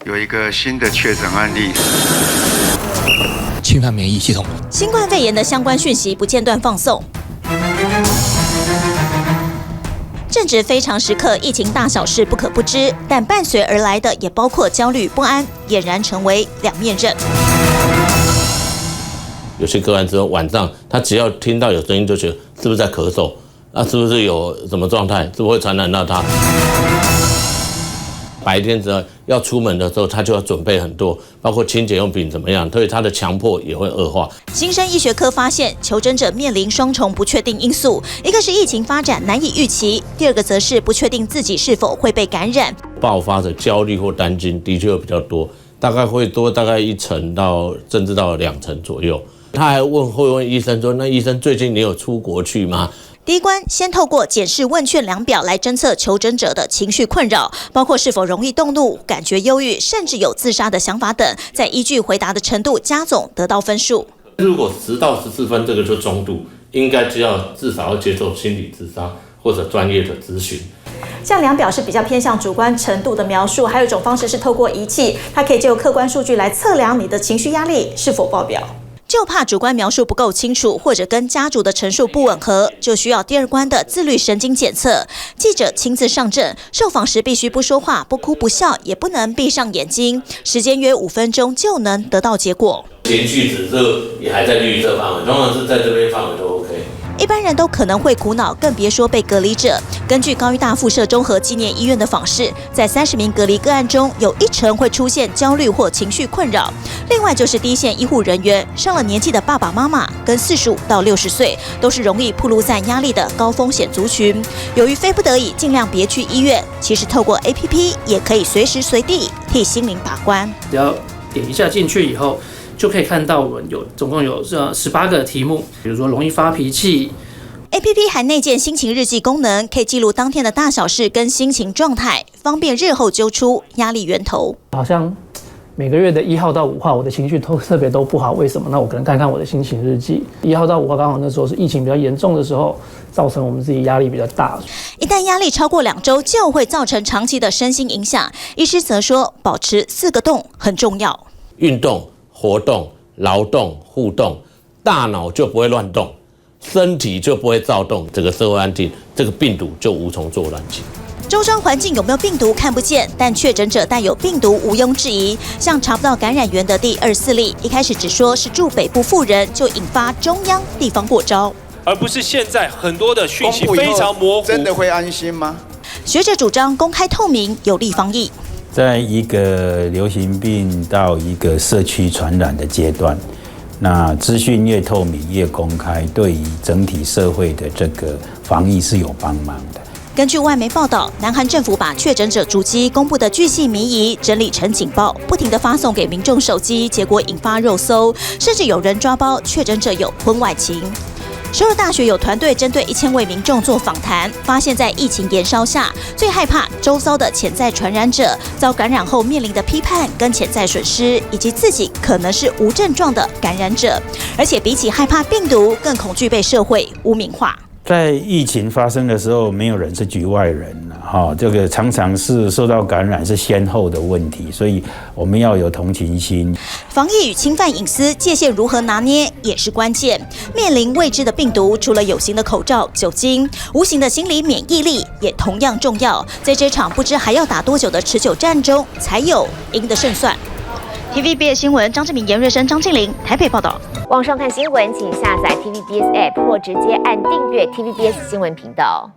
有一个新的确诊案例，侵犯免疫系统。新冠肺炎的相关讯息不间断放送。正值非常时刻，疫情大小事不可不知，但伴随而来的也包括焦虑不安，俨然成为两面刃。有些个案之后，晚上他只要听到有声音，就觉得是不是在咳嗽，是不是有什么状态，是不是会传染到他？白天只要要出门的时候，他就要准备很多，包括清洁用品怎么样，所以他的强迫也会恶化。新生医学科发现，求诊者面临双重不确定因素，一个是疫情发展难以预期，第二个则是不确定自己是否会被感染。爆发的焦虑或担心的确会比较多，大概会多大概1成到甚至到2成左右。他还会问医生说：“那医生最近你有出国去吗？”第一关，先透过检视问卷量表来侦测求诊者的情绪困扰，包括是否容易动怒、感觉忧郁，甚至有自杀的想法等，再依据回答的程度加总得到分数。如果10到14分，这个就中度，应该就要至少要接受心理咨商或者专业的咨询。像量表是比较偏向主观程度的描述，还有一种方式是透过仪器，它可以借由客观数据来测量你的情绪压力是否爆表。就怕主观描述不够清楚，或者跟家属的陈述不吻合，就需要第二关的自律神经检测。记者亲自上阵，受访时必须不说话、不哭不笑，也不能闭上眼睛，时间约5分钟就能得到结果。情绪指数也还在绿色范围，通常是在这边范围都 OK。一般人都可能会苦恼，更别说被隔离者。根据高医大附设综合纪念医院的访视，在30名隔离个案中，有1成会出现焦虑或情绪困扰。另外就是第一线医护人员、上了年纪的爸爸妈妈，跟45到60岁，都是容易暴露在压力的高风险族群。由于非不得已，尽量别去医院。其实透过 APP 也可以随时随地替心灵把关。只要点一下进去以后，就可以看到我们总共有18个题目，比如说容易发脾气。APP 还内建心情日记功能，可以记录当天的大小事跟心情状态，方便日后揪出压力源头。好像每个月的1号到5号，我的情绪特别都不好，为什么？那我可能看看我的心情日记。1号到5号刚好那时候是疫情比较严重的时候，造成我们自己压力比较大。一旦压力超过2周，就会造成长期的身心影响。医师则说，保持4个动很重要：运动、活动、劳动、互动，大脑就不会乱动，身体就不会躁动，这个社会安定，这个病毒就无从作乱起。周遭环境有没有病毒看不见，但确诊者带有病毒毋庸置疑。像查不到感染源的第24例，一开始只说是住北部妇人，就引发中央地方过招，而不是现在很多的讯息非常模糊。真的会安心吗？学者主张公开透明，有利防疫。在一个流行病到一个社区传染的阶段，那资讯越透明越公开，对于整体社会的这个防疫是有帮忙的。根据外媒报道，南韩政府把确诊者足迹公布的巨细靡遗整理成警报，不停地发送给民众手机，结果引发肉搜，甚至有人抓包确诊者有婚外情。首尔大学有团队针对1000位民众做访谈，发现在疫情延烧下，最害怕周遭的潜在传染者遭感染后面临的批判跟潜在损失，以及自己可能是无症状的感染者，而且比起害怕病毒，更恐惧被社会污名化。在疫情发生的时候，没有人是局外人这个常常是受到感染是先后的问题，所以我们要有同情心。防疫与侵犯隐私界限如何拿捏也是关键。面临未知的病毒，除了有形的口罩、酒精，无形的心理免疫力也同样重要。在这场不知还要打多久的持久战中，才有赢的胜算。TVBS 新闻，张志明、严瑞生、张庆玲台北报道。网上看新闻，请下载 TVBS App 或直接按订阅 TVBS 新闻频道。